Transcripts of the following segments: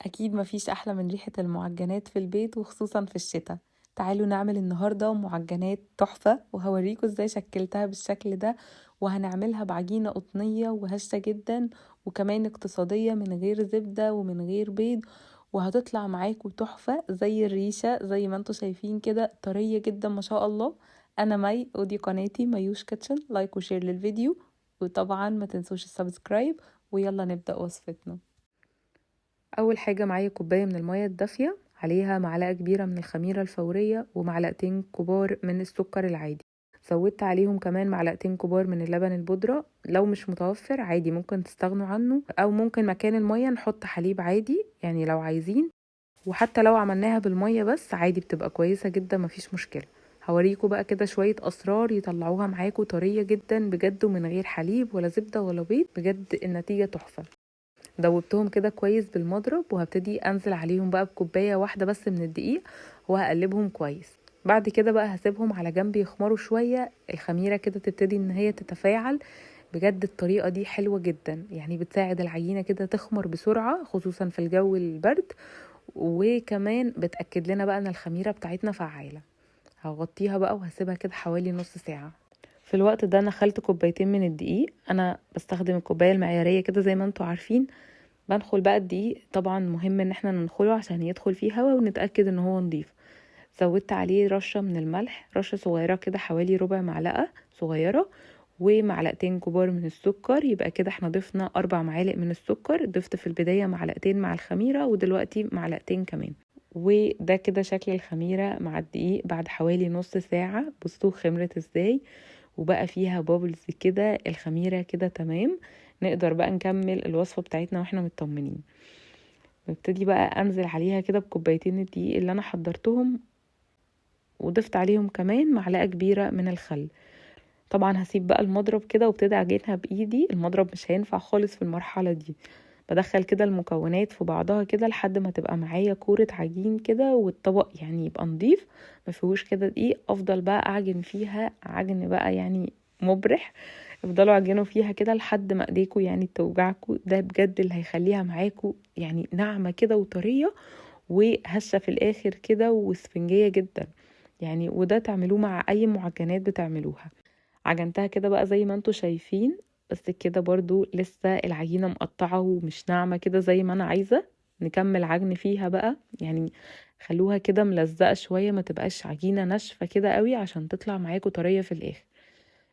أكيد مفيش أحلى من ريحة المعجنات في البيت وخصوصا في الشتاء. تعالوا نعمل النهاردة معجنات تحفة وهوريكم ازاي شكلتها بالشكل ده، وهنعملها بعجينة قطنية وهشة جدا وكمان اقتصادية من غير زبدة ومن غير بيض، وهتطلع معاكم تحفة زي الريشة زي ما انتوا شايفين كده، طرية جدا ما شاء الله. أنا مي ودي قناتي ميوش كيتشن، لايك وشير للفيديو، وطبعا ما تنسوش السبسكرايب. ويلا نبدأ وصفتنا. اول حاجه معايا كوبايه من الميه الدافيه، عليها معلقه كبيره من الخميره الفوريه ومعلقتين كبار من السكر العادي. زودت عليهم كمان معلقتين كبار من اللبن البودره، لو مش متوفر عادي ممكن تستغنوا عنه، او ممكن مكان الميه نحط حليب عادي يعني لو عايزين. وحتى لو عملناها بالميه بس عادي بتبقى كويسه جدا مفيش مشكله. هوريكم بقى كده شويه اسرار يطلعوها معاكم طريه جدا بجد، ومن غير حليب ولا زبده ولا بيض، بجد النتيجه تحفه. دوبتهم كده كويس بالمضرب، وهبتدي انزل عليهم بقى بكوبايه واحده بس من الدقيق، وهقلبهم كويس. بعد كده بقى هسيبهم على جنب يخمروا شويه، الخميره كده تبتدي ان هي تتفاعل. بجد الطريقه دي حلوه جدا، يعني بتساعد العجينه كده تخمر بسرعه خصوصا في الجو البرد، وكمان بتاكد لنا بقى ان الخميره بتاعتنا فعاله. هغطيها بقى وهسيبها كده حوالي نص ساعه. في الوقت ده انا خلط كوبايتين من الدقيق، انا بستخدم الكوبايه المعياريه كده زي ما انتوا عارفين. بنخل بقى الدقيق، طبعا مهم ان احنا ننخله عشان يدخل فيه هواء ونتأكد ان هو نضيف. زودت عليه رشة من الملح، رشة صغيرة كده حوالي ربع معلقة صغيرة، ومعلقتين كبار من السكر. يبقى كده احنا ضفنا 4 معالق من السكر. ضفت في البداية معلقتين مع الخميرة، ودلوقتي معلقتين كمان. وده كده شكل الخميرة مع الدقيق بعد حوالي نص ساعة. بصوا خمرت ازاي وبقى فيها بابلز كده، الخميرة كده تمام. نقدر بقى نكمل الوصفة بتاعتنا واحنا مطمنين. نبتدي بقى انزل عليها كده بكوبايتين الدقيق اللي انا حضرتهم، وضفت عليهم كمان معلقة كبيرة من الخل. طبعا هسيب بقى المضرب كده وابتدي اعجنها بايدي، المضرب مش هينفع خالص في المرحلة دي. بدخل كده المكونات في بعضها كده لحد ما تبقى معايا كورة عجين كده، والطبق يعني يبقى نضيف ما فيهوش كده دقيق. افضل بقى اعجن فيها عجن بقى يعني مبرح. افضلوا عجنوا فيها كده لحد ما ايديكوا يعني توجعكوا، ده بجد اللي هيخليها معاكوا يعني ناعمة كده وطرية وهشة في الاخر كده وسفنجية جدا يعني. وده تعملوه مع اي معجنات بتعملوها. عجنتها كده بقى زي ما انتوا شايفين، بس كده برضو لسه العجينة مقطعة ومش ناعمة كده زي ما انا عايزة. نكمل عجن فيها بقى يعني، خلوها كده ملزقة شوية، ما تبقاش عجينة ناشفة كده قوي عشان تطلع معاكوا طرية في الاخر.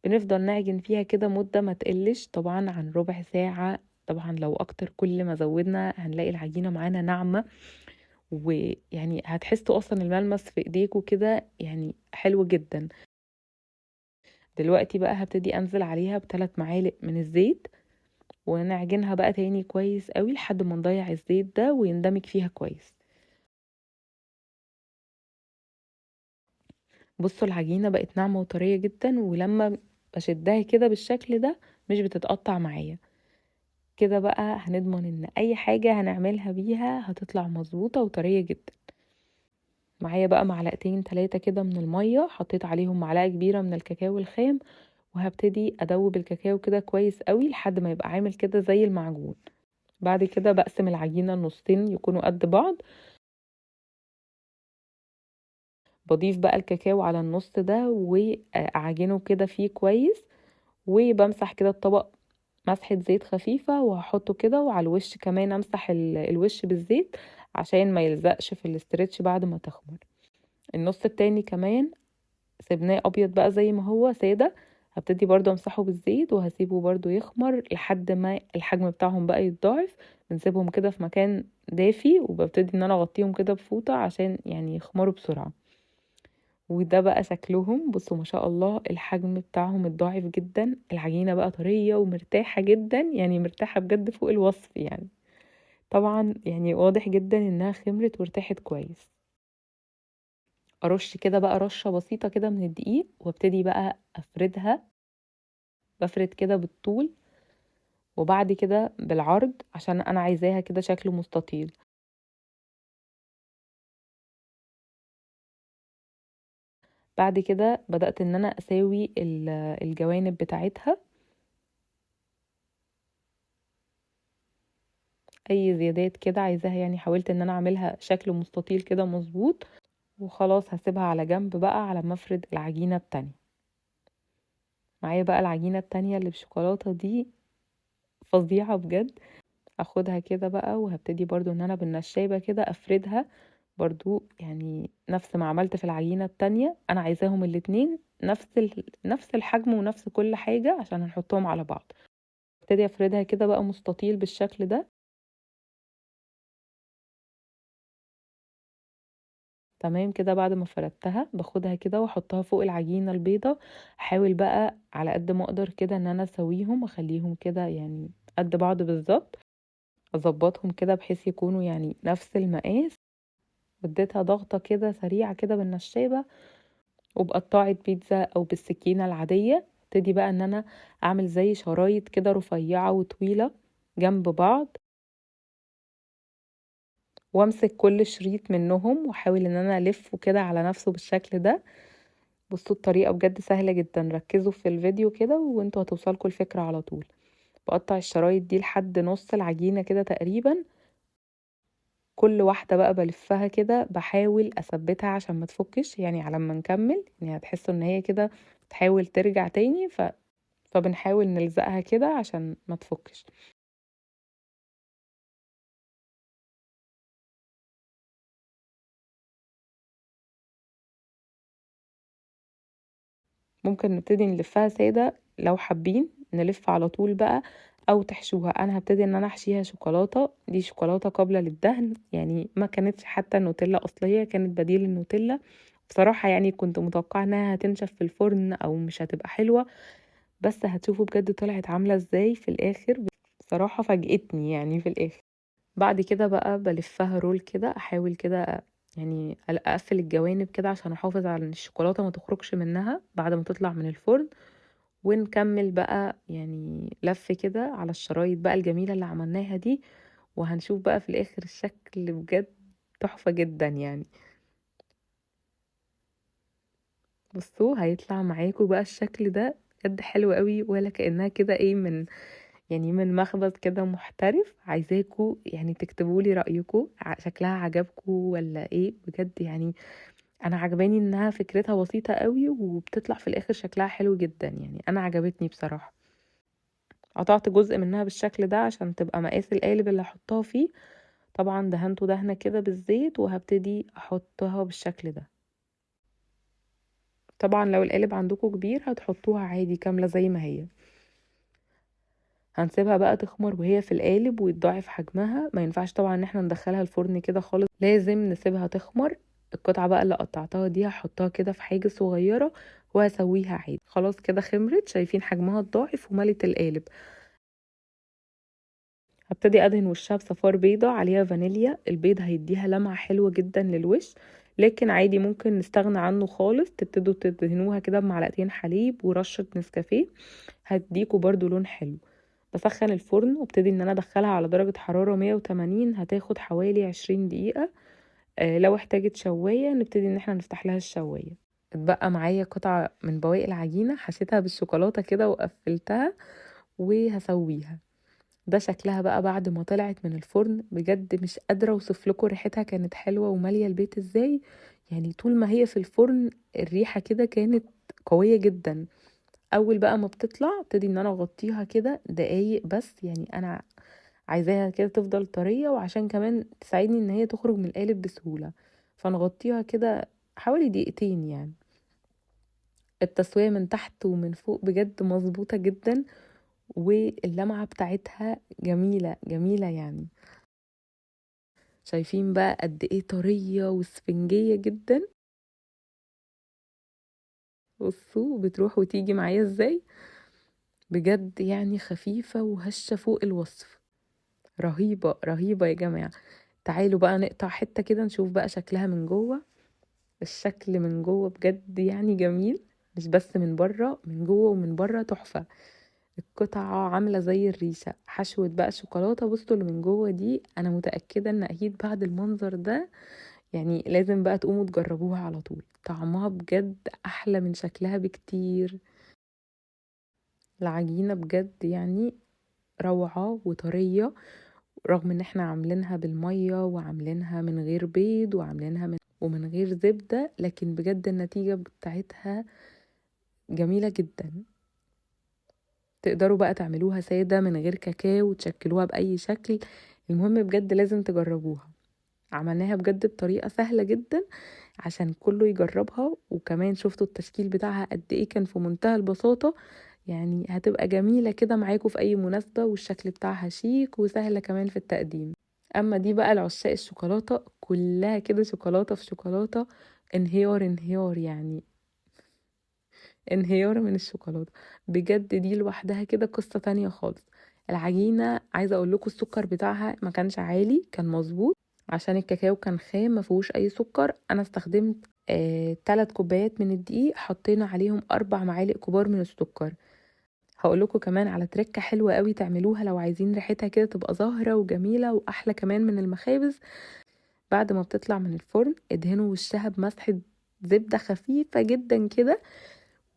بنفضل نعجن فيها كده مدة ما تقلش طبعا عن ربع ساعة. طبعا لو اكتر كل ما زودنا هنلاقي العجينة معانا ناعمة، ويعني هتحسوا اصلا الملمس في ايديكوا كده يعني حلو جدا. دلوقتي بقى هبتدي انزل عليها ب3 معالق من الزيت، ونعجنها بقى تاني كويس قوي لحد ما نضيع الزيت ده ويندمج فيها كويس. بصوا العجينة بقت ناعمة وطرية جدا، ولما بشدها كده بالشكل ده مش بتتقطع معايا. كده بقى هنضمن ان اي حاجة هنعملها بيها هتطلع مظبوطة وطرية جدا. معايا بقى معلقتين 3 كده من المية، حطيت عليهم معلقة كبيرة من الكاكاو الخام، وهبتدي ادوب الكاكاو كده كويس قوي لحد ما يبقى عامل كده زي المعجون. بعد كده بقسم العجينة نصين يكونوا قد بعض. بضيف بقى الكاكاو على النص ده واعجنه كده فيه كويس، وبمسح كده الطبق مسحة زيت خفيفة وهحطه كده، وعلى الوش كمان امسح الوش بالزيت عشان ما يلزقش في الاسترتش بعد ما تخمر. النص التاني كمان سيبناه ابيض بقى زي ما هو سادة. هبتدي برضو امسحه بالزيت وهسيبه برضو يخمر لحد ما الحجم بتاعهم بقى يتضاعف. بنسيبهم كده في مكان دافي، وببتدي ان انا اغطيهم كده بفوطة عشان يعني يخمروا بسرعة. وده بقى شكلهم، بصوا ما شاء الله الحجم بتاعهم اتضاعف جدا. العجينة بقى طرية ومرتاحة جدا، يعني مرتاحة بجد فوق الوصف يعني. طبعا يعني واضح جدا انها خمرت وارتاحت كويس. ارش كده بقى رشة بسيطة كده من الدقيق، وابتدي بقى افردها. بفرد كده بالطول وبعد كده بالعرض عشان انا عايزاها كده شكل مستطيل. بعد كده بدأت ان انا اساوي الجوانب بتاعتها. اي زيادات كده عايزاها، يعني حاولت ان انا اعملها شكل مستطيل كده مظبوط. وخلاص هسيبها على جنب بقى على ما افرد العجينة التانية. معايا بقى العجينة التانية اللي بشوكولاتة دي فظيعة بجد. اخدها كده بقى وهبتدي برضو ان انا بالنشابة كده افردها، برضو يعني نفس ما عملت في العجينة التانية. انا عايزاهم الاتنين نفس الحجم ونفس كل حاجة عشان هنحطهم على بعض. ابتدي افردها كده بقى مستطيل بالشكل ده. تمام كده، بعد ما فردتها باخدها كده واحطها فوق العجينة البيضة. احاول بقى على قد ما اقدر كده ان انا اسويهم واخليهم كده يعني قد بعض بالظبط. اظبطهم كده بحيث يكونوا يعني نفس المقاس. واديتها ضغطة كده سريعة كده بالنشابة وبقطاعة بيتزا او بالسكينة العادية. ابتدي بقى ان انا اعمل زي شرايط كده رفيعة وطويلة جنب بعض، وامسك كل شريط منهم واحاول ان انا الفه كده على نفسه بالشكل ده. بصوا الطريقة بجد سهلة جدا، ركزوا في الفيديو كده وانتوا هتوصلكوا الفكرة على طول. بقطع الشرايط دي لحد نص العجينة كده تقريبا. كل واحدة بقى بلفها كده بحاول اثبتها عشان ما تفكش، يعني على ما نكمل يعني هتحسوا ان هي كده تحاول ترجع تاني فبنحاول نلزقها كده عشان ما تفكش. ممكن نبتدي نلفها سادة لو حابين نلف على طول بقى، او تحشوها. انا هبتدي ان انا احشيها شوكولاتة. دي شوكولاتة قابلة للدهن، يعني ما كانتش حتى نوتيلا اصلية، كانت بديل النوتيلا. بصراحة يعني كنت متوقعة انها هتنشف في الفرن او مش هتبقى حلوة، بس هتشوفوا بجد طلعت عاملة ازاي في الاخر. بصراحة فاجئتني يعني في الاخر. بعد كده بقى بلفها رول كده، احاول كده يعني اقفل الجوانب كده عشان احافظ على ان الشوكولاتة ما تخرجش منها بعد ما تطلع من الفرن. ونكمل بقى يعني لف كده على الشرايط بقى الجميلة اللي عملناها دي. وهنشوف بقى في الاخر الشكل بجد تحفة جدا يعني. بصوا هيطلع معاكم بقى الشكل ده بجد حلو قوي، ولا كأنها كده ايه من يعني من مخبز كده محترف. عايزاكوا يعني تكتبوا لي رأيكم، شكلها عجبكم ولا ايه بجد يعني. انا عجباني انها فكرتها بسيطة قوي وبتطلع في الاخر شكلها حلو جدا، يعني انا عجبتني بصراحة. قطعت جزء منها بالشكل ده عشان تبقى مقاس القالب اللي هحطها فيه. طبعا دهنته دهنة كده بالزيت وهبتدي احطها بالشكل ده. طبعا لو القالب عندكم كبير هتحطوها عادي كاملة زي ما هي. هنسيبها بقى تخمر وهي في القالب ويتضاعف حجمها. ما ينفعش طبعا ان احنا ندخلها الفرن كده خالص، لازم نسيبها تخمر. القطعة بقى اللي قطعتها دي هحطها كده في حاجة صغيرة وهسويها عادي. خلاص كده خمرت، شايفين حجمها اتضاعف وملت القالب. هبتدي ادهن وشها بصفار بيضة عليها فانيليا. البيض هيديها لمعة حلوة جدا للوش، لكن عادي ممكن نستغنى عنه خالص. تبتدوا تدهنوها كده بمعلقتين حليب ورشة نسكافيه، هتديكوا برضو لون حلو. بسخن الفرن وابتدي ان انا ادخلها على درجة حرارة 180، هتاخد حوالي 20 دقيقة. لو احتاجت شواية نبتدي ان احنا نفتح لها الشواية. اتبقى معايا قطعة من بواقي العجينة حشيتها بالشوكولاتة كده وقفلتها وهسويها. ده شكلها بقى بعد ما طلعت من الفرن. بجد مش قادرة اوصف لكم ريحتها كانت حلوة ومالية البيت ازاي. يعني طول ما هي في الفرن الريحة كده كانت قوية جدا. اول بقى ما بتطلع ابتدي ان انا اغطيها كده دقايق بس، يعني انا عايزاها كده تفضل طرية وعشان كمان تساعدني ان هي تخرج من القالب بسهولة. فنغطيها كده حوالي دقيقتين يعني. التسوية من تحت ومن فوق بجد مظبوطة جدا، واللمعة بتاعتها جميلة جميلة يعني. شايفين بقى قد ايه طرية وسفنجية جدا. بصوا بتروح وتيجي معايا ازاي. بجد يعني خفيفة وهشة فوق الوصف. رهيبة رهيبة يا جماعة. تعالوا بقى نقطع حتة كده نشوف بقى شكلها من جوه. الشكل من جوه بجد يعني جميل، مش بس من بره، من جوه ومن بره تحفة. القطعة عاملة زي الريشة، حشوة بقى شوكولاتة. بصوا اللي من جوه دي انا متأكدة ان اكيد بعد المنظر ده يعني لازم بقى تقوموا تجربوها على طول. طعمها بجد احلى من شكلها بكتير. العجينة بجد يعني روعة وطرية رغم ان احنا عاملينها بالمية وعاملينها من غير بيض وعاملينها ومن غير زبدة، لكن بجد النتيجة بتاعتها جميلة جدا. تقدروا بقى تعملوها سادة من غير كاكاو وتشكلوها بأي شكل، المهم بجد لازم تجربوها. عملناها بجد بطريقة سهلة جدا عشان كله يجربها، وكمان شفتوا التشكيل بتاعها قد ايه كان في منتهى البساطة. يعني هتبقى جميلة كده معاكم في أي مناسبة، والشكل بتاعها شيك وسهلة كمان في التقديم. أما دي بقى لعشاق الشوكولاتة، كلها كده شوكولاتة في شوكولاتة، انهيار انهيار، يعني انهيار من الشوكولاتة بجد. دي لوحدها كده قصة تانية خالص. العجينة عايزة اقول لكم السكر بتاعها ما كانش عالي، كان مظبوط عشان الكاكاو كان خام ما فيهوش اي سكر. انا استخدمت 3 كوبايات من الدقيق، حطينا عليهم 4 معالق كبار من السكر. هقول لكم كمان على تركة حلوة قوي تعملوها لو عايزين ريحتها كده تبقى زهرة وجميلة واحلى كمان من المخابز. بعد ما بتطلع من الفرن ادهنوا وشها بمسحة زبدة خفيفة جدا كده،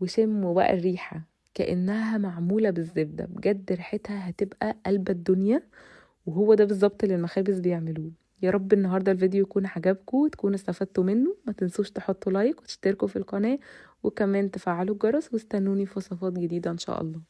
وشموا بقى الريحة كأنها معمولة بالزبدة. بجد ريحتها هتبقى قلب الدنيا، وهو ده بالظبط اللي المخابز بيعملوه. يا رب النهاردة الفيديو يكون عجبكم وتكونوا استفدتوا منه. ما تنسوش تحطوا لايك وتشتركوا في القناة، وكمان تفعلوا الجرس، واستنوني في وصفات جديدة ان شاء الله.